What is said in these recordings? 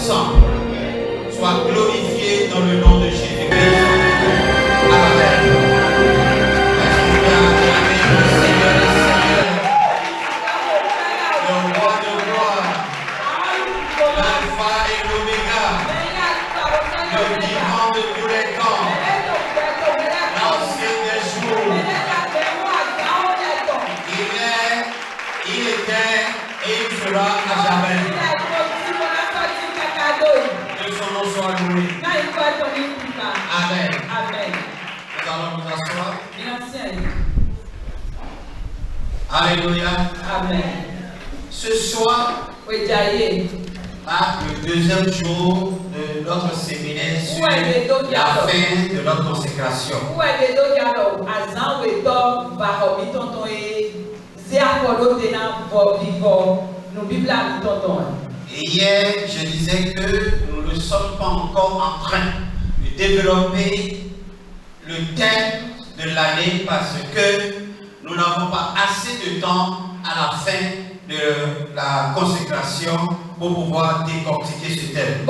sang soit glorifié dans le nom de Jésus-Christ. Amen. À jamais. Que son nom soit loué. Amen. Amen. Nous allons nous asseoir. Merci. Alléluia. Amen. Ce soir marque le deuxième jour de notre séminaire sur la fin de notre consécration. Et hier, je disais que nous ne sommes pas encore en train de développer le thème de l'année parce que nous n'avons pas assez de temps à la fin de la consécration pour pouvoir décortiquer ce thème.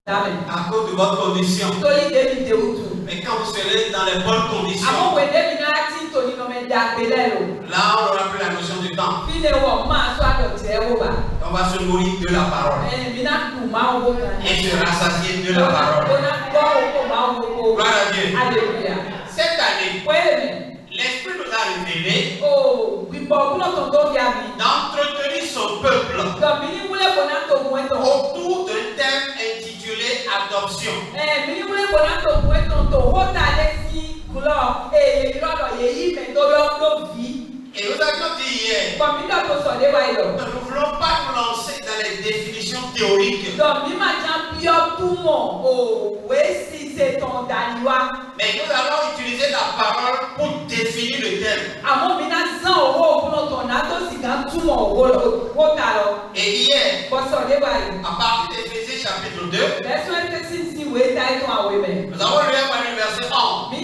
À cause de votre condition. Mais quand vous serez dans les bonnes conditions, là on n'aura plus la notion du temps. On va se nourrir de la parole et se rassasier de la parole. Gloire à Dieu. Alléluia. Cette année, l'Esprit nous a révélé d'entretenir son peuple autour d'un thème intitulé Adoption. Et nous avions dit hier, nous ne voulons pas nous lancer dans les définitions théoriques. Mais nous allons utiliser la parole pour définir le thème. Et hier, à partir d'Éphésiens chapitre 2, nous avons lu le verset 11. Et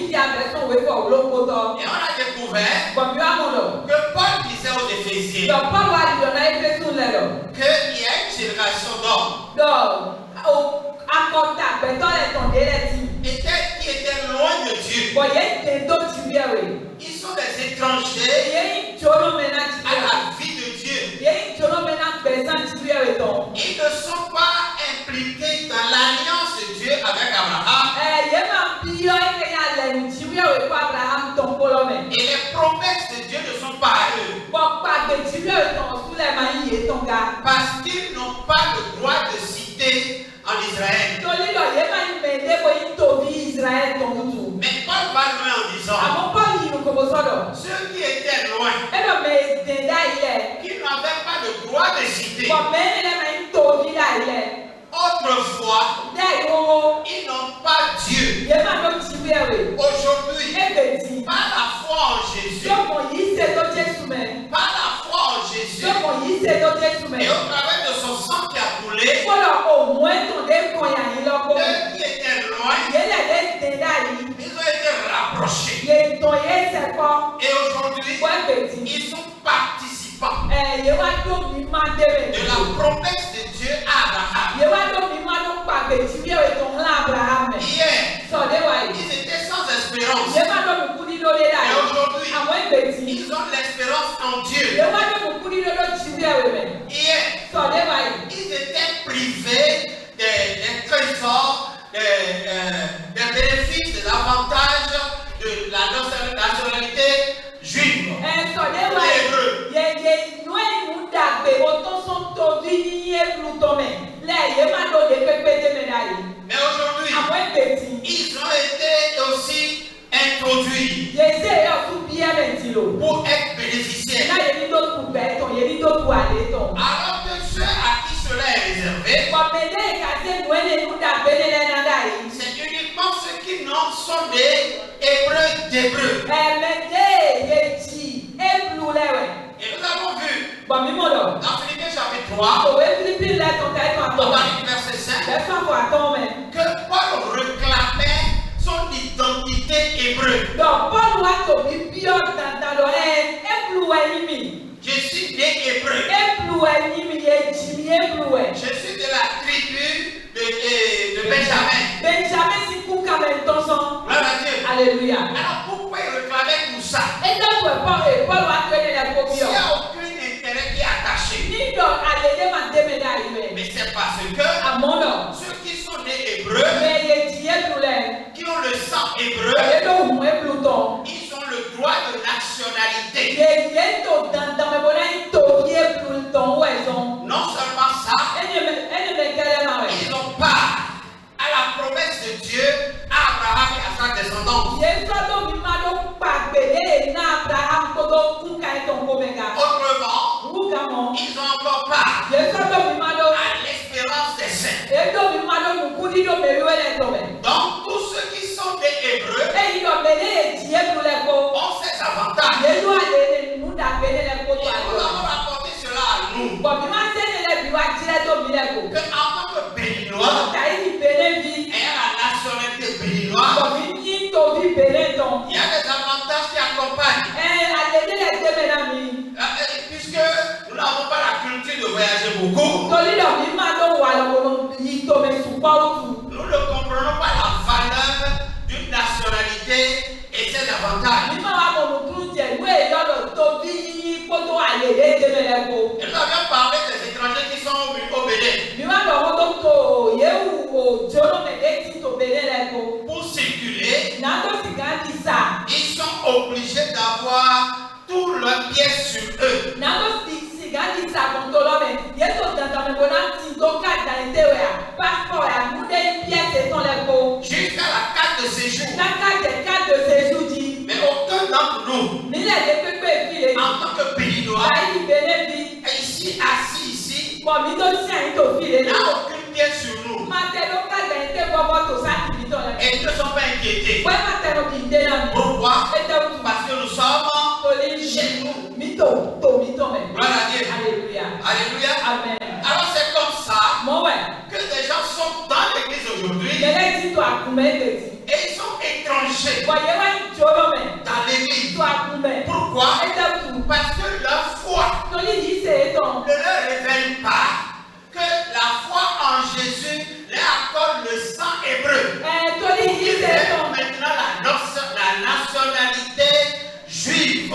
on a découvert que Paul disait aux Éphésiens qu'il y a une génération d'hommes qui étaient loin de Dieu. Ils sont des étrangers à la vie de Dieu. Ils ne sont pas impliqués dans l'alliance de Dieu avec Abraham. Et les promesses de Dieu ne sont pas à eux. Parce qu'ils n'ont pas le droit de citer en Israël. Mais Paul va loin en disant ceux qui étaient loin, qui n'avaient pas le droit de citer, autrefois, ils n'ont pas Dieu. Aujourd'hui, par la foi en Jésus, par la foi en Jésus, et au travers de son sang qui a coulé, ceux qui étaient loin Et aujourd'hui, ils sont participants de la promesse de Dieu à Abraham. Hier, ils étaient sans espérance. Et aujourd'hui, ils ont l'espérance en Dieu. Hier, ils étaient privés des trésors, des bénéfices, des avantages de la nationalité juive. Mais aujourd'hui, ils ont été aussi introduits pour être bénéficiaires. Alors que ceux à qui cela est réservé, c'est uniquement ceux qui n'en sont des Hébreux d'Hébreux. Et nous avons vu dans Philippiens chapitre 3, verset 5, que Paul réclamait son identité hébreu. Je suis né hébreu. Je suis de la tribu de Benjamin. Gloire à Dieu. Alléluia. Alors pourquoi il réclamait tout ça? Il n'y a aucun intérêt qui est attaché. Mais c'est parce que ceux qui sont nés hébreux, qui ont le sang hébreu, ils ont le droit de nationalité. Non seulement ça, ils ont part à la promesse de Dieu à Abraham et à sa descendance. Autrement, ils ont encore part à l'espérance des saints. Donc tous ceux qui sont des Hébreux ont ces avantages. Et nous avons rapporté cela à nous. Que en tant que Béninois, ayant la nationalité béninoise, il y a des avantages qui accompagnent. Puisque nous n'avons pas la culture de voyager beaucoup, nous ne comprenons pas la valeur d'une nationalité et ses avantages. Et nous avions parlé des étrangers qui sont au Bénin. Pour circuler, ils sont obligés d'avoir tous leurs pièces sur eux. Jusqu'à la carte de séjour. Mais aucun d'entre nous, en tant que Béninois, ici, assis ici, n'a aucune pièce sur nous. Et ils ne sont pas inquiétés. Pourquoi? Parce que nous sommes chez nous. Gloire à Dieu. Alléluia. Amen. Alors c'est comme ça que des gens sont dans l'église aujourd'hui et ils sont étrangers dans l'église. Pourquoi? Parce que leur foi ne leur révèle pas que la foi en Jésus leur accorde le sang hébreu. Ils ont maintenant la nationalité juive.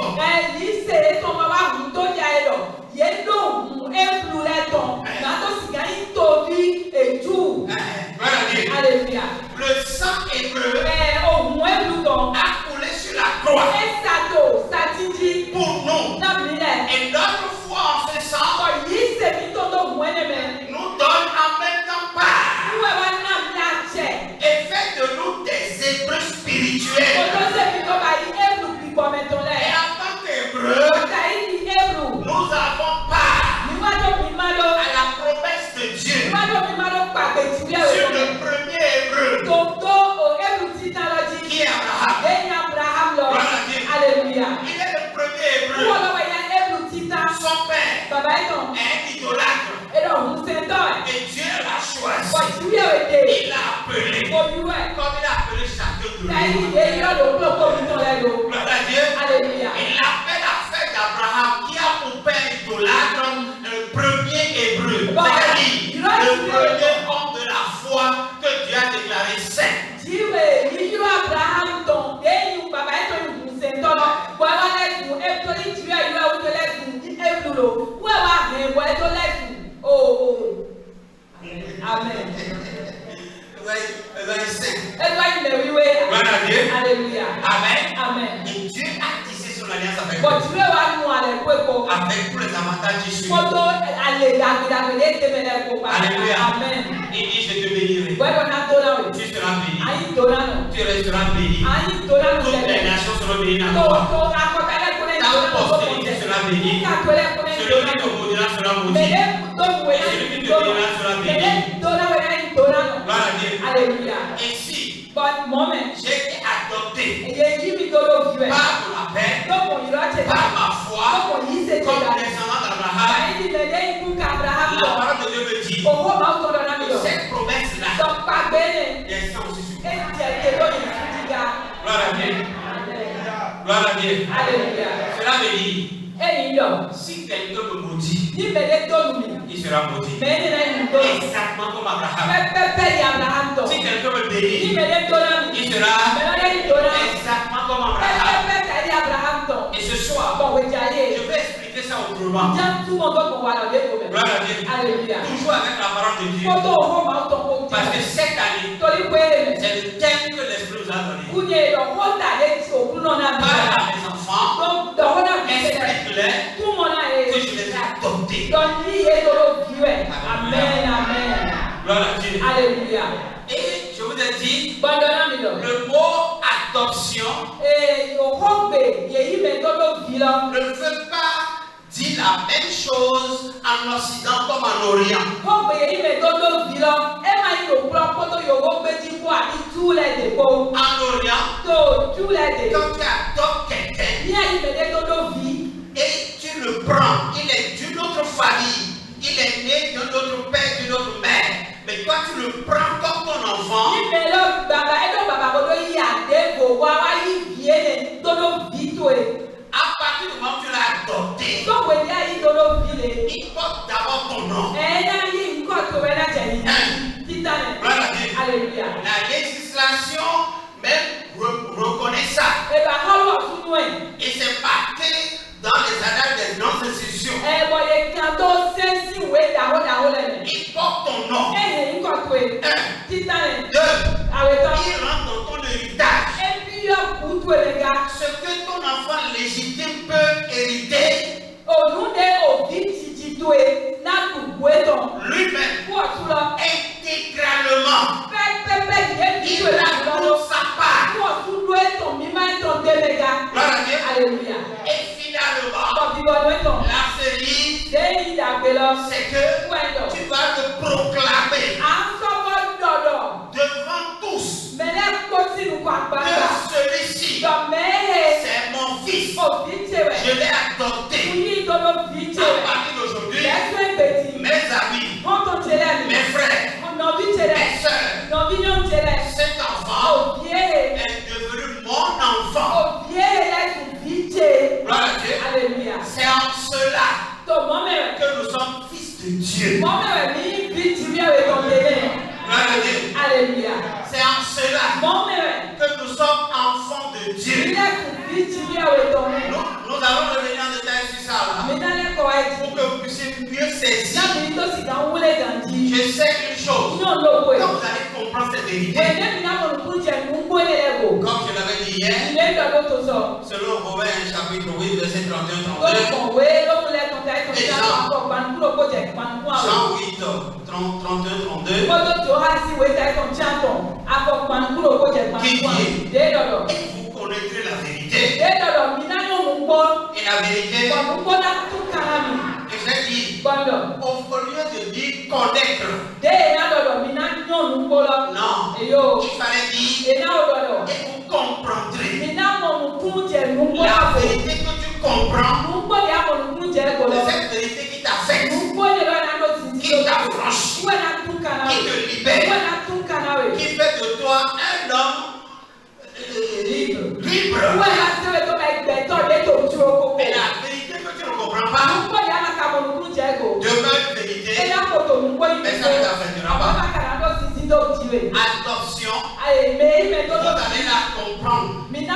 Alléluia. Le sang hébreu a coulé sur la croix pour nous. Et notre foi en ce sang nous donne en même temps part et fait de nous des Hébreux spirituels. Et en tant qu'Hébreux, nous avons part à la promesse de Dieu sur le premier Hébreu. de l'eau. Gloire à Dieu. Alléluia. Et l'appel à faire d'Abraham, qui a pour père idolâtre le premier hébreu, c'est-à-dire le premier homme de la foi que Dieu a déclaré saint. Amen. Elle doit être saint. Gloire à Dieu. Alléluia. Amen. Amen. Et Dieu a tissé son alliance avec But nous. you are Avec tous les avantages qui suivent. Alléluia. Amen. Il dit, je te bénirai. Tu seras béni. Tu resteras béni. Toutes les nations seront bénies dans toi. Ta postérité sera bénie. Celui qui te maudira sera maudit. Et celui qui te bénira sera béni. Gloire à Dieu. Alléluia. Et si Moment. j'ai été adopté Par par mon appel, par ma foi, comme descendant d'Abraham, la parole de Dieu me dit que cette promesse-là descend aussi sur moi. Gloire à Dieu. Gloire à Dieu. Cela veut dire, si quelqu'un me maudit, il sera maudit. Exactement comme Abraham. Si quelqu'un me bénit, il sera exactement comme Abraham. Et ce soir, je vais expliquer ça autrement. Gloire à Dieu. Toujours avec la parole de Dieu. Parce que cette année, c'est le thème que l'Esprit nous a donné. Parle à mes enfants, explique-leur que je les ai adoptés. Amen. Gloire à Dieu. Alléluia. Et je vous ai dit, le mot adoption ne veut pas dire la même chose en Occident comme en Orient. En Orient, quand tu adoptes quelqu'un et tu le prends, il est d'une autre famille, il est né d'un autre père, d'une autre mère, mais toi tu le prends comme ton enfant. À partir du moment où tu l'as adopté, il porte d'abord ton nom. Alléluia. La législation même reconnaît ça. Et c'est marqué dans les annales des non-institutions. Il porte ton nom. Deux, il rentre dans ton héritage. Ce que ton enfant légitime peut hériter, lui-même, intégralement, il a toute sa part. Gloire à Dieu. Alléluia. Et finalement, la série, c'est que tu vas le proclamer devant tous que celui-ci, c'est mon fils. Je l'ai adopté. À partir d'aujourd'hui, mes amis, mes frères, mes soeurs, cet enfant est devenu mon enfant. Gloire à Dieu. Alléluia. C'est en cela que nous sommes fils de Dieu. Gloire à Dieu. Alléluia. C'est en cela que nous sommes enfants de Dieu. Nous allons revenir en détail sur ça là, pour que vous puissiez mieux saisir. Je sais une chose, quand vous allez comprendre cette vérité, comme je l'avais dit hier, selon Romains chapitre 8, verset 31-32, Jean 8, 31-32, qui dit, et vous connaîtrez la vérité, et la vérité, et j'ai dit, au lieu de dire connaître, non, il fallait dire, et vous comprendrez la vérité que tu comprends, de cette vérité qui t'affecte, qui t'affranchit, qui te libère, qui fait de toi un homme adoption, Aye, mais vous allez la comprendre. Et ça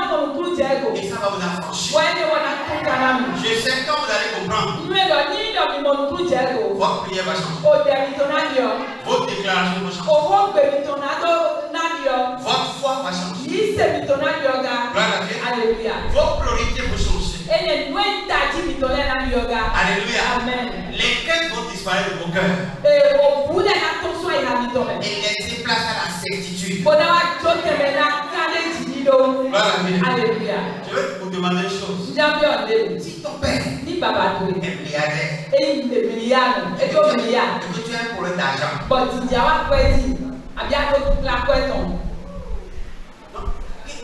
va vous affranchir. Je sais que quand vous allez comprendre, votre prière va changer. Votre déclaration va changer. Votre foi va changer. Alléluia. Vos priorités vont changer. Alléluia. Amen. Les quêtes vont disparaître de vos cœurs. Et laisser place à la certitude. Alléluia. Je vais vous demander une chose. Si ton père est milliardaire et que tu as un problème d'argent,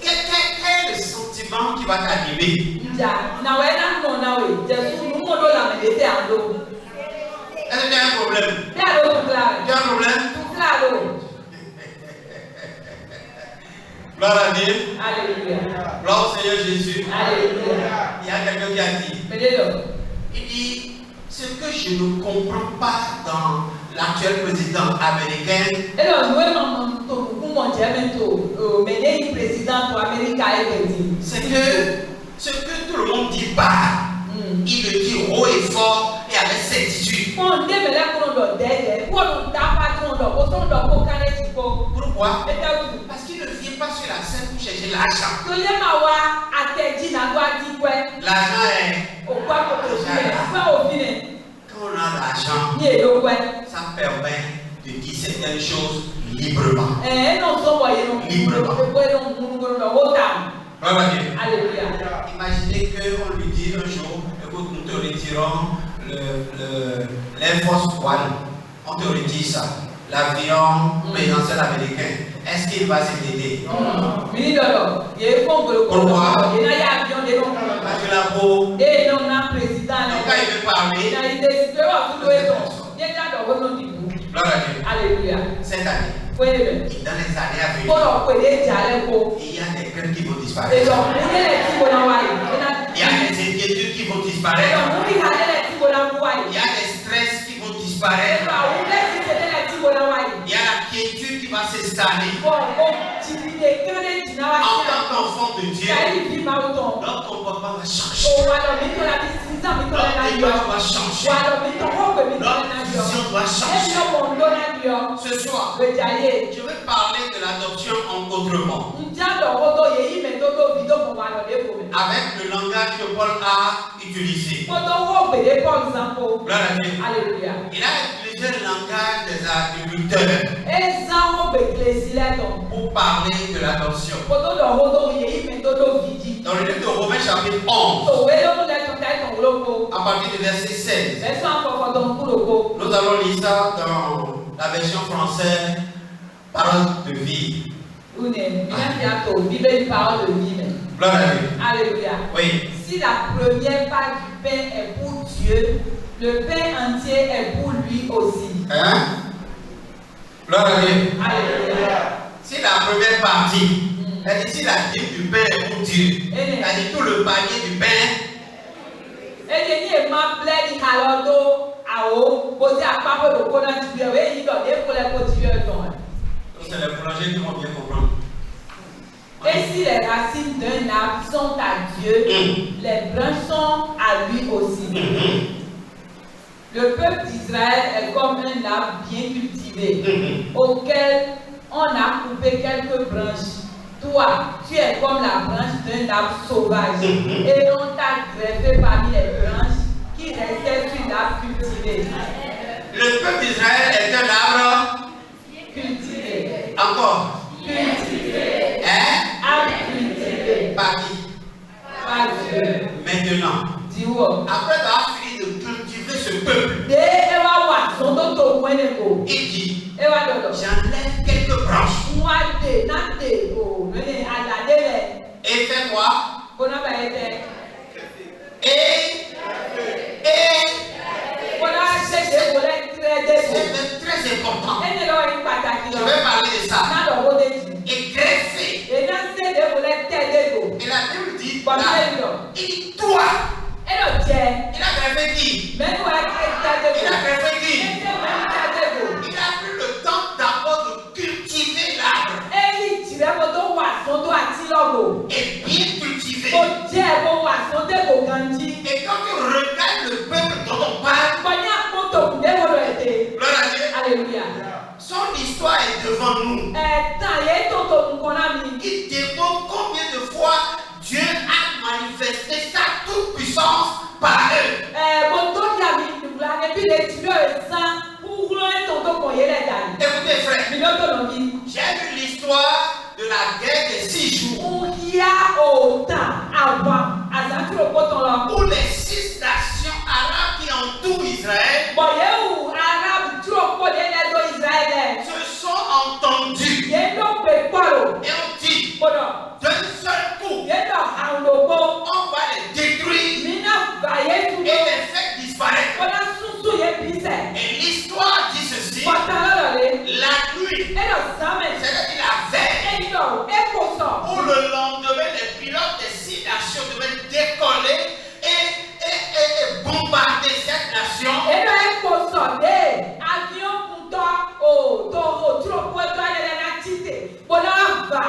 quel est le sentiment qui va t'animer? Est-ce que tu as un problème? Tu as un problème? Gloire à Dieu. Alléluia. Gloire au Seigneur Jésus. Alléluia. Il y a quelqu'un qui a dit. Il dit, ce que je ne comprends pas dans l'actuel président américain, c'est que ce que tout le monde dit pas, il le dit haut et fort et avec certitude. Pourquoi? Parce qu'il ne vient pas sur la scène pour chercher l'argent. L'argent est... Quand on a l'argent, ça permet de dire certaines choses librement. Librement. Alléluia. Imaginez qu'on lui dit un jour, écoute, nous te retirons l'Air Force One. On te retire ça. L'avion présidentiel américain. Est-ce qu'il va se t'aider? Pourquoi? Parce que la peau, quand il veut parler, Alléluia. cette année, et dans les années à venir, il y a des craintes qui vont disparaître. Il y a des inquiétudes qui vont disparaître. Il y a des stress qui vont disparaître. Il y a la quiétude qui va s'installer. En tant qu'enfant de Dieu, notre comportement va changer. Notre débat va changer. Notre vision doit changer. Ce soir, je vais parler de l'adoption en autrement. Avec le langage que Paul a utilisé. Alléluia. Il a utilisé le langage des agriculteurs pour parler de l'adoption. Dans le livre de Romains chapitre 11, à partir du verset 16, nous allons lire ça dans la version française, parole de vie. Gloire à Dieu. Alléluia. Oui. Si la première part du pain est pour Dieu, le pain entier est pour lui aussi. Hein? Gloire à Dieu. Alléluia. Si la première partie, elle dit si la dîme du pain est pour Dieu, elle dit tout le panier du pain. C'est les boulangers qui vont bien comprendre. Et si les racines d'un arbre sont à Dieu, les branches sont à lui aussi. Le peuple d'Israël est comme un arbre bien cultivé, auquel on a coupé quelques branches. Toi, tu es comme la branche d'un arbre sauvage, et on t'a greffé parmi les branches qui restaient sur l'arbre cultivé. Le peuple d'Israël est un arbre Cultivé. encore. Cultivé. Hein? Arbre cultivé. Par qui? Par Dieu. Maintenant, Dis-moi. après avoir fini de cultiver ce peuple, il dit j'enlève quelques branches. Et fais quoi? C'est même très important. Je vais parler de ça. Et greffer. Et la Bible dit, il dit toi. Il a est bien cultivé. Kò jẹ́ ẹ̀kọ́ wà sóde kò gan jí. Et quand tu regardes le peuple dont on parle, Gbọ̀nyí àpótò kùdéwòrò èdè. gloire à Dieu, Alléluia. son histoire est devant nous. Ẹ̀tàn yẹn tó tó nǹkan náà mi. Il démontre combien de fois Dieu a manifesté sa toute puissance par eux. Mo tó yà mí ìdùnnà ẹbí lè ti lọ ẹ̀sán kúrú ètò tó kọ̀ yé lẹ̀ dàní. Écoutez frère, Mi ló tó lọ bí. j'ai lu l'histoire de la guerre des 6 jours Ń yá òòtà àwọn àzántúrò kótó lọ. où les 6 nations arabes qui entourent Israël Bọ̀yẹ̀ wù Arábù tí ó kó dé lẹ́dọ̀ Israẹ̀lẹ̀. se sont entendus Yéé ló pè pọ̀lọ̀. et ont dit Gbọdọ̀. d'un seul coup, Yéé lọ àwọn ògbó. on va les détruire Mi náà gbàyé et dúró. les faire disparaître. Kọ́lá súnsún yé bí sẹ̀. Et l'histoire dit ceci, Pọ̀tà lọ́dọ̀ lé. la nuit, Ẹ lọ sámẹ̀. c'est-à-dire la veille, Ẹ lọ ẹ̀kọ́ sọ. où le lendemain, les pilotes des 6 nations devaient décoller et bombarder cette nation. Ẹ lọ ẹ̀kọ́ sọ dé. Avion kuntɔ o tó o tó o kó tó ayẹyẹ náà títè. Kọ́lá va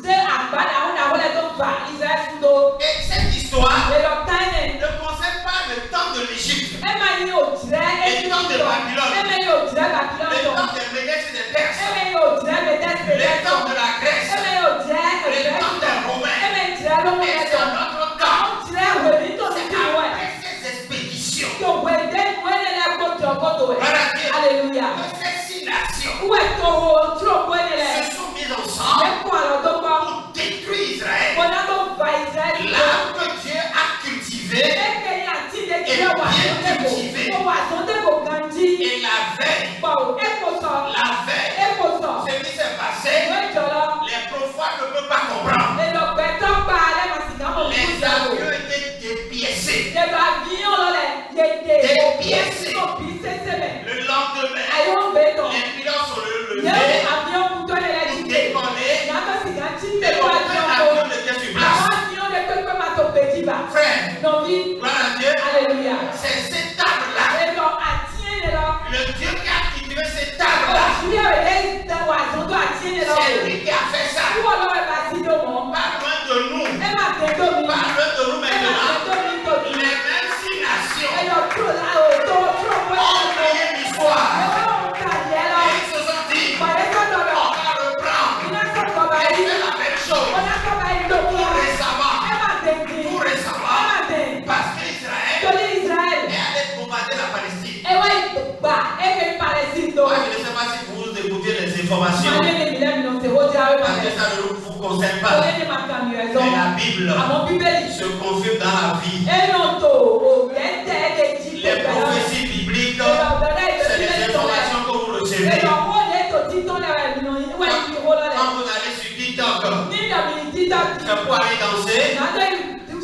zé àgbàdo àwọn àwọn ẹ̀dọ́ va Israël fúdo. Et cette histoire Ẹ lọ táyẹ̀. ne concerne pas le temps de l'Égypte, Ẹ máa yí òtírẹ́ le temps de Babylone, Ẹ máa yí òtírẹ́ le Babylone. temps des Médès et des Perses, Ẹ máa yí òtírẹ́ Médès le temps de la Grèce, Ẹ máa yí òtírẹ́ le temps des Romains. Ẹ máa yí òtírẹ́ lọ́wọ́ Et ẹ̀dọ́. c'est notre temps. Òtírẹ́ wèmí tó ti C'est fi wẹ̀. après ces expéditions Tó wẹ̀dẹ́ wẹ́lẹ́lẹ́ kótó kótó ẹ̀. Voilà, Dieu. Alléluia. que ces 6 nations Wẹ̀ tó o tó wẹ́lẹ́lẹ́. se sont mises ensemble Ẹ̀kọ́ àlọ́ tó kọ́. pour détruire Israël. Kọ́lá tó va Israël. L'arbre que Dieu a cultivé Ẹ̀kẹ́ yà tí lè kí ẹ wà sódé kò. Ó wà sódé kò gan jí. et la veille, Bọ̀ ẹ̀kọ́ sọ. la veille, Ẹ̀kọ́ sọ. ce qui s'est passé, Ìwé ìjọlọ. les profanes ne peuvent pas comprendre. Èlòpẹ̀tọ́ pa alẹ́ màsìkà mọ̀ fún Les ìyàwó. avions étaient dépiécés. Èlò àbíyàn lọ́lẹ̀ yéde Dépiécé. òbí sẹ́sẹ̀mẹ̀. Le lendemain, Ayé ń gbé tán. les pilotes sont Yẹ́n levés àbíyàn kútọ́ lẹ́lẹ́ pour jíde. décoller Yàtọ̀ sìgá tí et tẹ̀lé on wá fait jẹun l'avion kó. de Dieu sur Àwọn place. àbíyàn lè pépé máa tó péjì bá. Frère, Nọ̀bí. gloire à Dieu, Alléluia. c'est cet arbre-là, Èlò àtìyẹn lè lọ. le Dieu qui a cultivé cet arbre-là, Òṣìlẹ̀ òye ìdáwọ̀ àtúntò àtìyẹn lè lọ. c'est lui qui a fait ça. Kúwọ́ lọ́wọ́ ẹ̀ bá ti dó mọ́. Pas loin de nous, Ẹ máa tẹ̀ dómi. pas loin de nous Ẹ máa maintenant. tẹ̀ dómi tòbí. Les mêmes 6 nations Èlò kúrò láò tó tó pé. ont créé l'histoire Ẹ wá òun tàyẹ̀ lọ. et ils se sont dit, Pàdé tó on dọ̀dọ̀. va reprendre Iná tó kọba et yìí. faire la même chose. Ọ̀nà kọba yìí ló kí. Tout récemment, Ẹ máa tẹ̀gì. tout Ẹ récemment, máa tẹ̀. parce qu'Israël Torí Israël. est allé bombarder la Palestine. Ẹ wá ìgbà ẹ̀fẹ̀ Palestine tó. Moi, je ne sais pas si vous écoutez les informations, Màá lé ní ìbílẹ̀ mi lọ sí owó tí a wé parce que bàtẹ́. ça ne vous concerne Torí pas. ní màá kàmì rẹ̀ sọ. Mais la Bible Àwọn bíbélì. se confirme dans la vie. Ẹnu tó òbẹ́ tẹ́ ẹ lè jí Les tó bẹ̀rẹ̀. prophéties bibliques, Èlò ọ̀dọ́dẹ́ c'est les ìdọ̀tí informations que vous recevez. Èlò owó lè tó títọ́ lẹ́rẹ̀ nínú ìwé ìwó lọ́lẹ̀. Quand vous allez sur TikTok, Ní ìdàbí títọ́ ti. c'est pour aller danser, Nàdé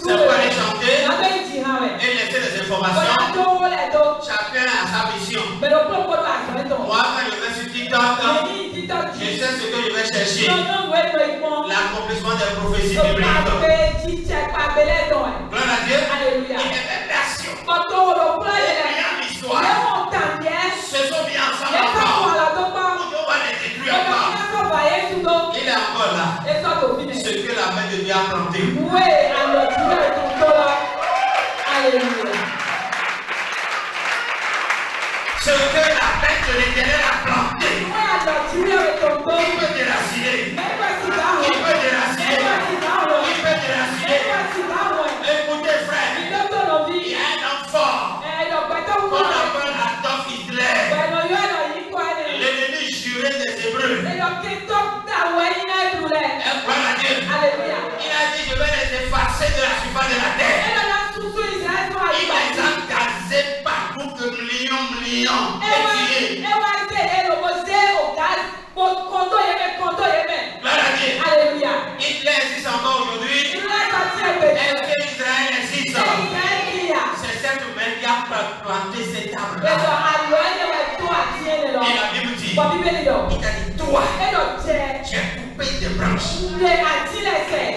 c'est pour aller chanter Nàdé ìjì hàn rẹ̀. et laisser les Bọ̀dá informations. tó wó lẹ̀ tó. Chacun a sa mission. Bẹ̀rẹ̀ òpópónà àjọyọ̀. Moi, quand je vais sur TikTok, Èyí títọ́ je ti. sais ce que je vais chercher. Lọ́nà ìwé ìwé ìpọ́n. L'accomplissement des prophéties Tó bibliques. pàgbé jíjẹ pàgbélé dàn ẹ̀. Gloire à Dieu. Alléluia. Et les mêmes nations, Ọ̀tọ̀ òrò kúrò yẹn lẹ̀. ayant l'histoire, Yẹ́wọ̀n tàbíẹ́. se sont mis ensemble Yẹ́ ká encore. wà lọ́dọ́ pa. On va les détruire Ọ̀dọ̀ encore. kí á sọ̀bà yé túndó. Il est encore là. Èso àtòfin Ce ẹ̀. que la main de Dieu a planté. Wé àlọ́ ìtúlẹ̀ tó tó lọ. Alléluia. Ce que la main de l'Éternel a planté. Wé àlọ́ ìtúlẹ̀ tó tó. Qui peut déraciner? Mẹ́fà sì dáhùn. Qui peut déraciner? Mẹ́fà sì dáhùn. Qui peut déraciner? Mẹ́fà sì dáhùn. Écoutez, frère, Ìdókòó lọ bí. il y a un homme fort Ẹ̀ẹ́dọ̀gbẹ́tọ̀ qu'on kúrò. appelle Adolf Hitler, Pẹ̀lú yóò lọ yí kọ́ ẹ̀. l'ennemi juré des Hébreux. Ẹ̀dọ̀kẹ́tọ̀ dàwọ̀ ẹ̀yìn náà dùlẹ̀. Et voilà Dieu. Alléluia. Il a dit, je vais les effacer de la surface de la terre. Ẹ̀dọ̀dọ̀ tuntun Israël fún Il àyíká. les a gazés partout de millions, millions. Ẹwà Et tués. ẹwà ṣe èlòmọ̀ ṣe ọ̀gá kọ́ńtò yẹn mẹ́ kọ́ńtò yẹn mẹ́. Gloire à Dieu. Alléluia. Hitler existe encore aujourd'hui. Ìlú ẹ̀ka tí ẹ gbè. Est-ce que Israël existe? Israël kìíyà. C'est cette main qui a planté cet Ẹ̀dọ̀ arbre-là. àlọ́ ẹ̀yẹ wẹ̀ tó àti ẹ̀yẹ lọ. Et la Bible dit, Wà bíbélì lọ. il a dit, toi, Ẹ̀dọ̀ jẹ tu as coupé des branches ilé àtìlẹsẹ̀.